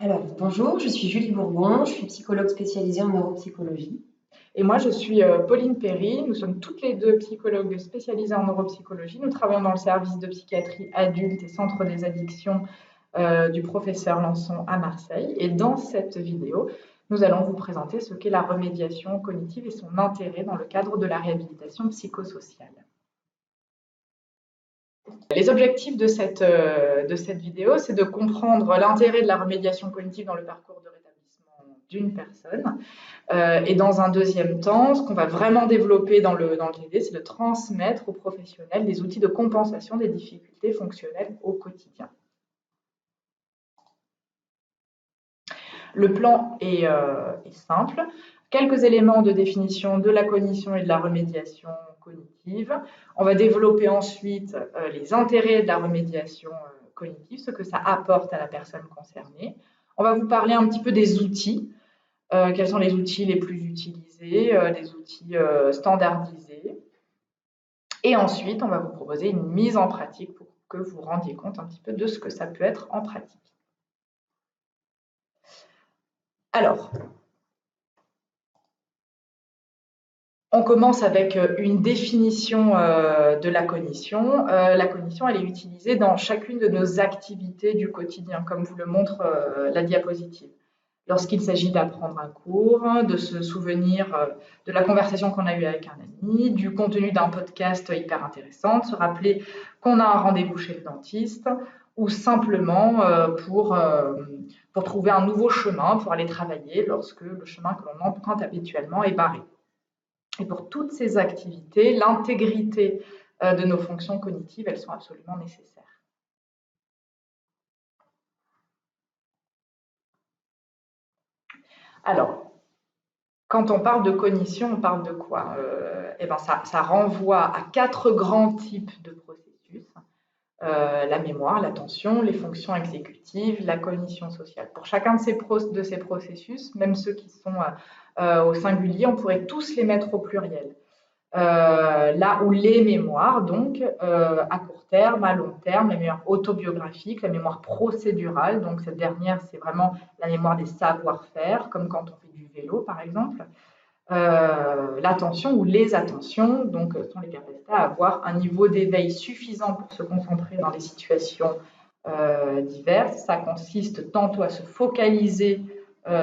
Alors, bonjour, je suis Julie Bourbon, je suis psychologue spécialisée en neuropsychologie. Et moi, je suis Pauline Perry. Nous sommes toutes les deux psychologues spécialisées en neuropsychologie. Nous travaillons dans le service de psychiatrie adulte et centre des addictions du professeur Lançon à Marseille. Et dans cette vidéo, nous allons vous présenter ce qu'est la remédiation cognitive et son intérêt dans le cadre de la réhabilitation psychosociale. Les objectifs de cette vidéo, c'est de comprendre l'intérêt de la remédiation cognitive dans le parcours de rétablissement d'une personne. Et dans un deuxième temps, ce qu'on va vraiment développer dans le TD, c'est de transmettre aux professionnels des outils de compensation des difficultés fonctionnelles au quotidien. Le plan est simple. Quelques éléments de définition de la cognition et de la remédiation cognitive. On va développer ensuite les intérêts de la remédiation cognitive, ce que ça apporte à la personne concernée. On va vous parler un petit peu des outils. Quels sont les outils les plus utilisés, des outils standardisés. Et ensuite, on va vous proposer une mise en pratique pour que vous vous rendiez compte un petit peu de ce que ça peut être en pratique. Alors, on commence avec une définition de la cognition. La cognition, elle est utilisée dans chacune de nos activités du quotidien, comme vous le montre la diapositive. Lorsqu'il s'agit d'apprendre un cours, de se souvenir de la conversation qu'on a eue avec un ami, du contenu d'un podcast hyper intéressant, de se rappeler qu'on a un rendez-vous chez le dentiste, ou simplement pour trouver un nouveau chemin pour aller travailler lorsque le chemin que l'on emprunte habituellement est barré. Et pour toutes ces activités, l'intégrité de nos fonctions cognitives, elles sont absolument nécessaires. Alors, quand on parle de cognition, on parle de quoi? Ça renvoie à 4 grands types de processus. La mémoire, l'attention, les fonctions exécutives, la cognition sociale. Pour chacun de ces processus, même ceux qui sont au singulier, on pourrait tous les mettre au pluriel. Là où les mémoires, donc, à court terme, à long terme, la mémoire autobiographique, la mémoire procédurale, donc cette dernière, c'est vraiment la mémoire des savoir-faire, comme quand on fait du vélo, par exemple. L'attention ou les attentions, donc, sont les capacités à avoir un niveau d'éveil suffisant pour se concentrer dans des situations diverses. Ça consiste tantôt à se focaliser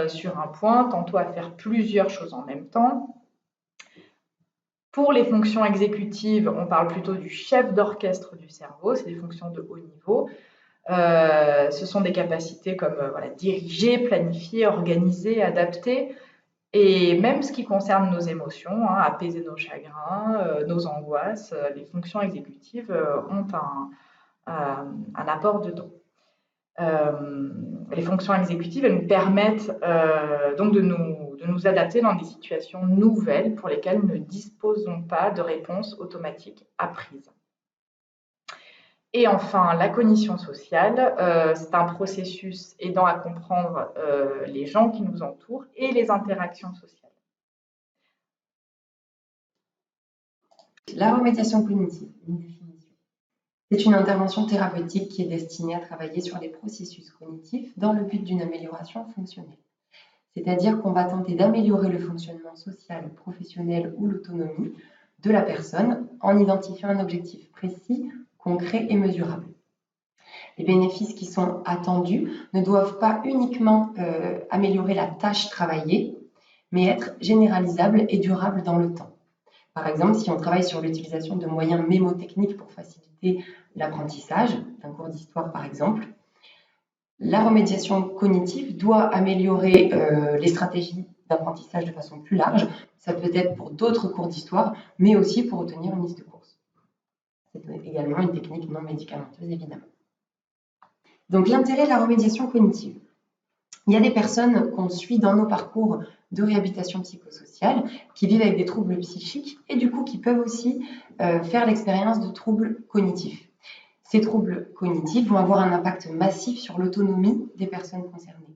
sur un point, tantôt à faire plusieurs choses en même temps. Pour les fonctions exécutives, on parle plutôt du chef d'orchestre du cerveau, c'est des fonctions de haut niveau. Ce sont des capacités comme diriger, planifier, organiser, adapter, et même ce qui concerne nos émotions, apaiser nos chagrins, nos angoisses, les fonctions exécutives ont un apport dedans. Les fonctions exécutives, elles nous permettent donc de nous adapter dans des situations nouvelles pour lesquelles nous ne disposons pas de réponses automatiques apprises. Et enfin, la cognition sociale, c'est un processus aidant à comprendre les gens qui nous entourent et les interactions sociales. La remédiation cognitive, une définition. C'est une intervention thérapeutique qui est destinée à travailler sur les processus cognitifs dans le but d'une amélioration fonctionnelle. C'est-à-dire qu'on va tenter d'améliorer le fonctionnement social, professionnel ou l'autonomie de la personne en identifiant un objectif précis, concret et mesurable. Les bénéfices qui sont attendus ne doivent pas uniquement améliorer la tâche travaillée, mais être généralisables et durables dans le temps. Par exemple, si on travaille sur l'utilisation de moyens mémotechniques pour faciliter l'apprentissage, d'un cours d'histoire par exemple, la remédiation cognitive doit améliorer les stratégies d'apprentissage de façon plus large. Ça peut être pour d'autres cours d'histoire, mais aussi pour obtenir une liste de courses. C'est également une technique non médicamenteuse, évidemment. Donc, l'intérêt de la remédiation cognitive. Il y a des personnes qu'on suit dans nos parcours de réhabilitation psychosociale qui vivent avec des troubles psychiques et du coup qui peuvent aussi faire l'expérience de troubles cognitifs. Ces troubles cognitifs vont avoir un impact massif sur l'autonomie des personnes concernées.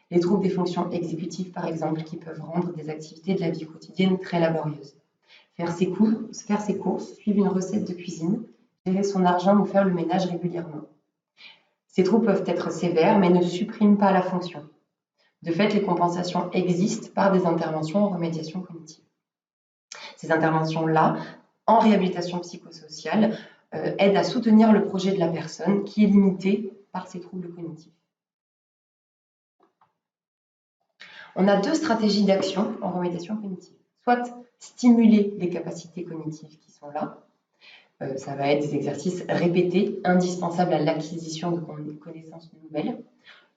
Les troubles des fonctions exécutives, par exemple, qui peuvent rendre des activités de la vie quotidienne très laborieuses. Faire ses courses, suivre une recette de cuisine, gérer son argent ou faire le ménage régulièrement. Ces troubles peuvent être sévères, mais ne suppriment pas la fonction. De fait, les compensations existent par des interventions en remédiation cognitive. Ces interventions-là, en réhabilitation psychosociale, aident à soutenir le projet de la personne qui est limité par ces troubles cognitifs. On a 2 stratégies d'action en remédiation cognitive. Soit stimuler les capacités cognitives qui sont là. Ça va être des exercices répétés, indispensables à l'acquisition de connaissances nouvelles.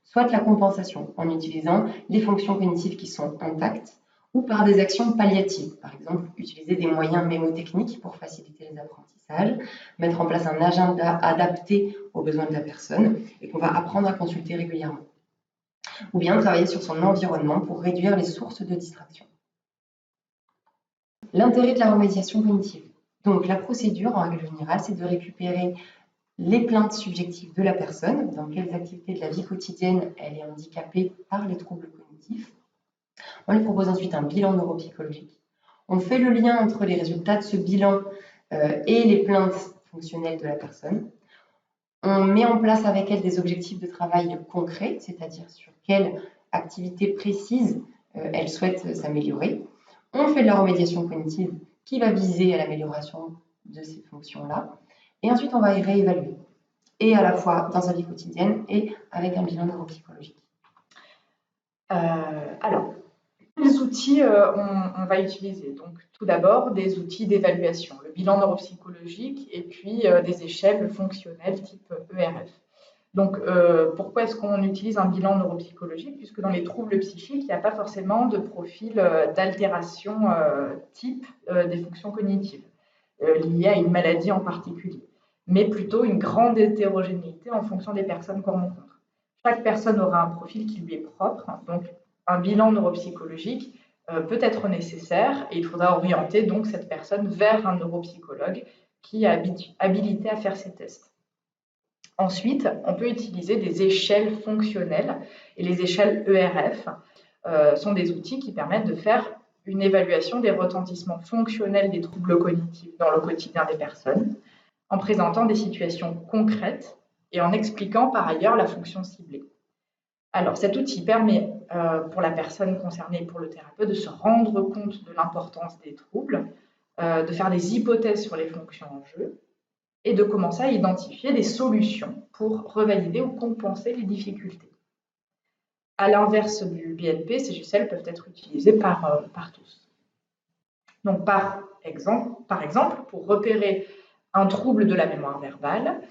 Soit la compensation, en utilisant les fonctions cognitives qui sont intactes, ou par des actions palliatives. Par exemple, utiliser des moyens mémotechniques pour faciliter les apprentissages, mettre en place un agenda adapté aux besoins de la personne et qu'on va apprendre à consulter régulièrement. Ou bien travailler sur son environnement pour réduire les sources de distraction. L'intérêt de la remédiation cognitive. Donc la procédure, en règle générale, c'est de récupérer les plaintes subjectives de la personne, dans quelles activités de la vie quotidienne elle est handicapée par les troubles cognitifs. On lui propose ensuite un bilan neuropsychologique. On fait le lien entre les résultats de ce bilan et les plaintes fonctionnelles de la personne. On met en place avec elle des objectifs de travail concrets, c'est-à-dire sur quelle activité précise elle souhaite s'améliorer. On fait de la remédiation cognitive qui va viser à l'amélioration de ces fonctions-là. Et ensuite, on va y réévaluer, et à la fois dans sa vie quotidienne et avec un bilan neuropsychologique. Alors, quels outils on va utiliser? Donc, tout d'abord, des outils d'évaluation, le bilan neuropsychologique et puis des échelles fonctionnelles type ERF. Donc, pourquoi est-ce qu'on utilise un bilan neuropsychologique? Puisque dans les troubles psychiques, il n'y a pas forcément de profil d'altération type des fonctions cognitives liées à une maladie en particulier, mais plutôt une grande hétérogénéité en fonction des personnes qu'on rencontre. Chaque personne aura un profil qui lui est propre, donc un bilan neuropsychologique peut être nécessaire et il faudra orienter donc cette personne vers un neuropsychologue qui est habilité à faire ces tests. Ensuite, on peut utiliser des échelles fonctionnelles et les échelles ERF sont des outils qui permettent de faire une évaluation des retentissements fonctionnels des troubles cognitifs dans le quotidien des personnes en présentant des situations concrètes et en expliquant par ailleurs la fonction ciblée. Alors, cet outil permet pour la personne concernée et pour le thérapeute de se rendre compte de l'importance des troubles, de faire des hypothèses sur les fonctions en jeu et de commencer à identifier des solutions pour revalider ou compenser les difficultés. À l'inverse du BNP, ces échelles peuvent être utilisées par tous. Donc, par exemple, pour repérer un trouble de la mémoire verbale,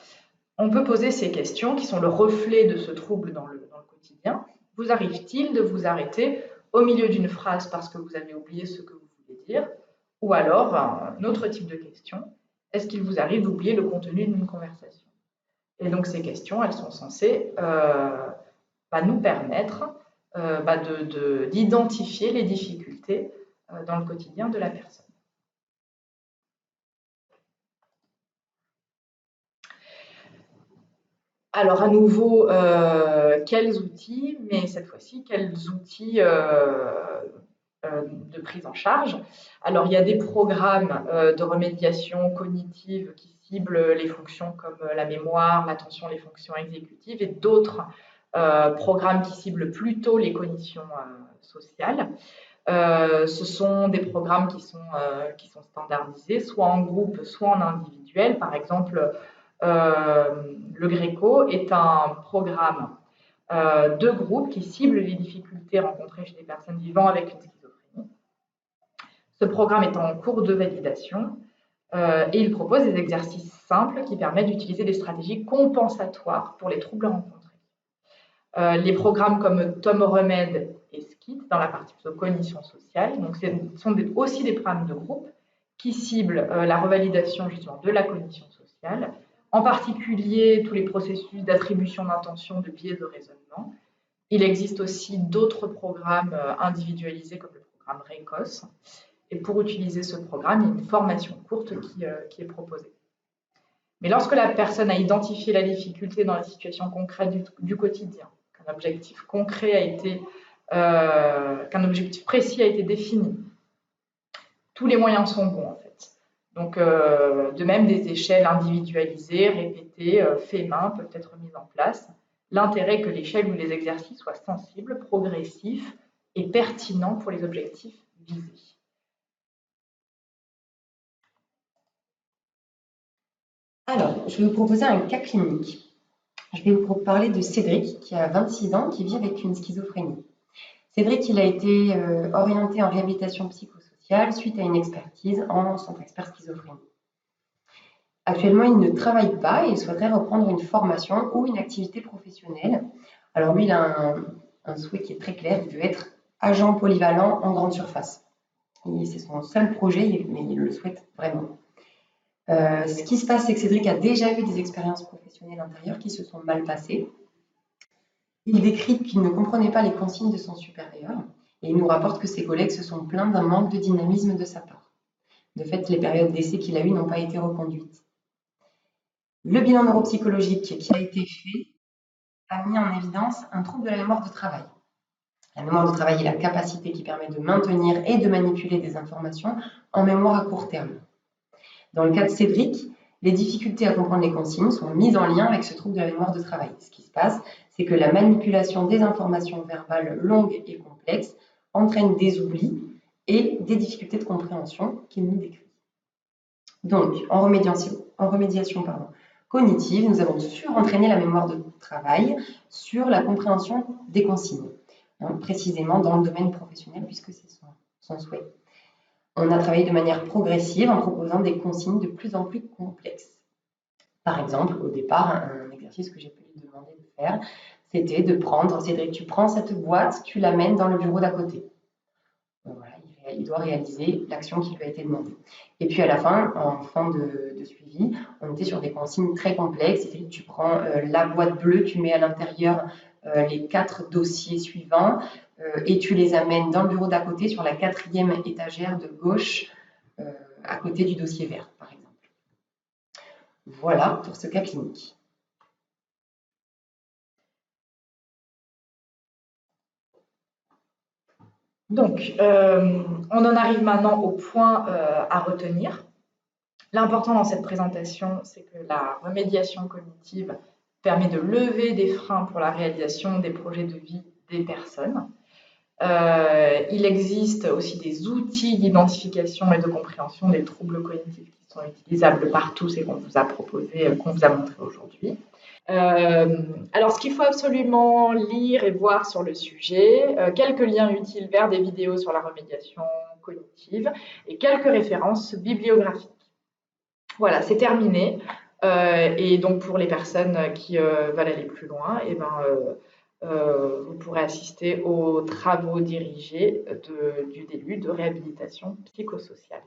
on peut poser ces questions qui sont le reflet de ce trouble dans le quotidien. Vous arrive-t-il de vous arrêter au milieu d'une phrase parce que vous avez oublié ce que vous voulez dire? Ou alors, un autre type de question, est-ce qu'il vous arrive d'oublier le contenu d'une conversation? Et donc, ces questions, elles sont censées nous permettre d'identifier les difficultés dans le quotidien de la personne. Alors, à nouveau, quels outils, mais cette fois-ci, quels outils de prise en charge? Alors, il y a des programmes de remédiation cognitive qui ciblent les fonctions comme la mémoire, l'attention, les fonctions exécutives, et d'autres programmes qui ciblent plutôt les cognitions sociales. Ce sont des programmes qui sont standardisés, soit en groupe, soit en individuel. Par exemple, le Greco est un programme de groupe qui cible les difficultés rencontrées chez les personnes vivant avec une schizophrénie. Ce programme est en cours de validation et il propose des exercices simples qui permettent d'utiliser des stratégies compensatoires pour les troubles rencontrés. Les programmes comme Tom Remède et SKIT dans la partie cognition sociale, donc ce sont aussi des programmes de groupe qui ciblent la revalidation justement de la cognition sociale, en particulier tous les processus d'attribution d'intention, de biais de raisonnement. Il existe aussi d'autres programmes individualisés comme le programme RECOS. Et pour utiliser ce programme, il y a une formation courte qui est proposée. Mais lorsque la personne a identifié la difficulté dans la situation concrète du quotidien, qu'un objectif concret a été, qu'un objectif précis a été défini, tous les moyens sont bons en fait. Donc, de même, des échelles individualisées, répétées, fait main peuvent être mises en place l'intérêt que l'échelle ou les exercices soient sensibles, progressifs et pertinents pour les objectifs visés. Alors, je vais vous proposer un cas clinique. Je vais vous parler de Cédric, qui a 26 ans, qui vit avec une schizophrénie. Cédric, il a été orienté en réhabilitation psychosociale suite à une expertise en centre expert schizophrénie. Actuellement, il ne travaille pas et il souhaiterait reprendre une formation ou une activité professionnelle. Alors lui, il a un souhait qui est très clair, il veut être agent polyvalent en grande surface. C'est son seul projet, mais il le souhaite vraiment. Ce qui se passe, c'est que Cédric a déjà eu des expériences professionnelles antérieures qui se sont mal passées. Il décrit qu'il ne comprenait pas les consignes de son supérieur et il nous rapporte que ses collègues se sont plaints d'un manque de dynamisme de sa part. De fait, les périodes d'essai qu'il a eues n'ont pas été reconduites. Le bilan neuropsychologique qui a été fait a mis en évidence un trouble de la mémoire de travail. La mémoire de travail est la capacité qui permet de maintenir et de manipuler des informations en mémoire à court terme. Dans le cas de Cédric, les difficultés à comprendre les consignes sont mises en lien avec ce trouble de la mémoire de travail. Ce qui se passe, c'est que la manipulation des informations verbales longues et complexes entraîne des oublis et des difficultés de compréhension qu'il nous décrit. Donc, en remédiation cognitive, nous avons surentraîné la mémoire de travail sur la compréhension des consignes, précisément dans le domaine professionnel puisque c'est son souhait. On a travaillé de manière progressive en proposant des consignes de plus en plus complexes. Par exemple, au départ, un exercice que j'ai pu lui demander de faire, c'était de prendre, Cédric, tu prends cette boîte, tu l'amènes dans le bureau d'à côté. Donc voilà, il doit réaliser l'action qui lui a été demandée. Et puis à la fin, en fin de suivi, on était sur des consignes très complexes. C'est-à-dire que tu prends la boîte bleue, tu mets à l'intérieur les 4 dossiers suivants et tu les amènes dans le bureau d'à côté sur la 4e étagère de gauche à côté du dossier vert, par exemple. Voilà pour ce cas clinique. Donc, on en arrive maintenant au point à retenir. L'important dans cette présentation, c'est que la remédiation cognitive permet de lever des freins pour la réalisation des projets de vie des personnes. Il existe aussi des outils d'identification et de compréhension des troubles cognitifs qui sont utilisables par tous et qu'on vous a proposé, qu'on vous a montré aujourd'hui. Alors, ce qu'il faut absolument lire et voir sur le sujet, quelques liens utiles vers des vidéos sur la remédiation cognitive et quelques références bibliographiques. Voilà, c'est terminé. Et donc, pour les personnes qui veulent aller plus loin, vous pourrez assister aux travaux dirigés du DELU de réhabilitation psychosociale.